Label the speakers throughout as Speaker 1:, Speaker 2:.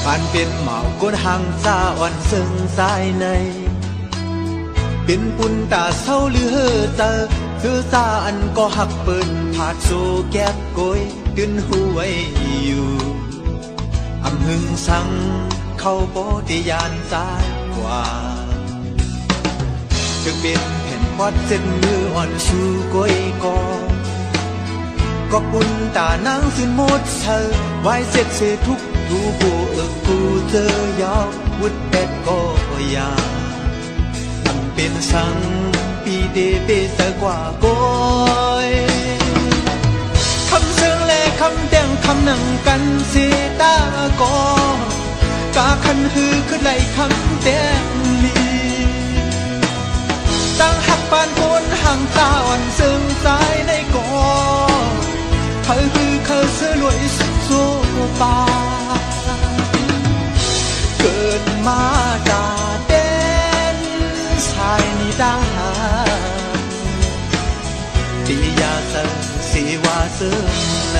Speaker 1: ผ่านเป็นเหมาก้นหางซาอ่อนซึ่งสายในเป็นปุ่นตาเศร้าหรือเฮอเจอคือซาอันก็หักเปิดผาดโซแก็บโกยตื่นหูไว้อยู่อำหึงสังเข้าโปติยานสายกว่าจึงเป็นแผ่นพอดเส้นมืออ่อนชูก้อยก็ปุ่นตานางสิ้นหมดเธอไว้เสร็จเสทุกทูกูกูเจอยาววุดเป็ดก็ยาทำเป็นสังปีเดเปตะกว่าก้อยคำเชิงและคำแต่งคำหนังกันเสียตากอกาคันฮือขึ้นไหลคำแต่งลีตั้งหักปานโกนห่างตาวันซึ่งสายในกอเธอคือเขาเสือลวยสุดโซปาเกิดมาดาเด่นชายนิดาตียาเสริสีวาเสริมใน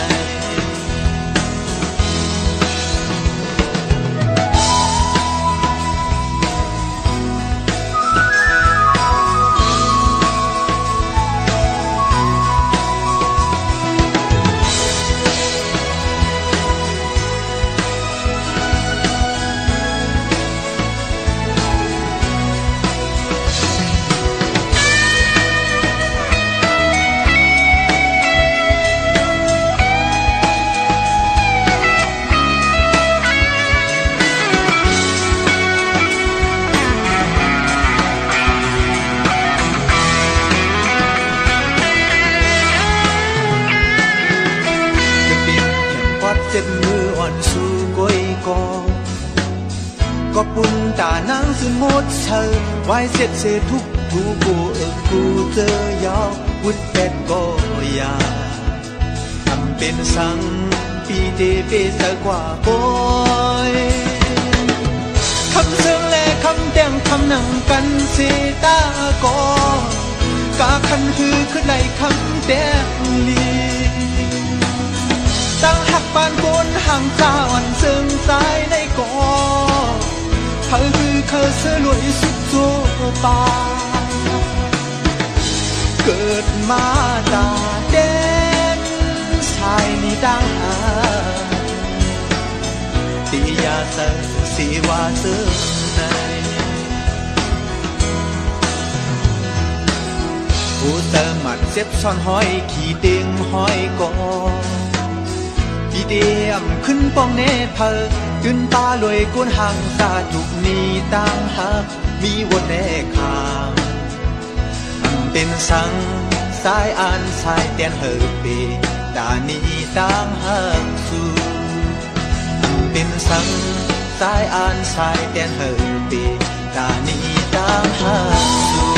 Speaker 1: เจ็ดมืออ่อนสู้ก้อยก็ปุ่นตานางสิ้นหมดเธอไว้เสร็จเสทุกทูกูเจอยาววุดเป็ดก็ยาทำเป็นสังปีเดเปตะกว่าก้อยคำเชิงและคำแต่งคำหนังกันเสตากอกาคันคือขึ้นไหลคำแต่งลีตั้งหักปานโกนห่างตาอ่อนซึ่งสายในกอเธอคือเขาเสือลวยสุดโซปาเกิดมาตาเด่นชายนิดาตียาเสริสีวาเสริมในผู้เติมหมัดเจ็บซ่อนห้อยขี่เตียงห้อยกอพี่เดียมขึ้นป้องเนเพอตื่นตาลอยก้นห่างตาทุกนี้ต่างหักมีวนแน่ขางเป็นสังสายอ่านสายเตียนเฮอเปตานี้ต่างหักสู่เป็นสังสายอ่านสายเตียนเฮอเปตานี้ต่างหักสู่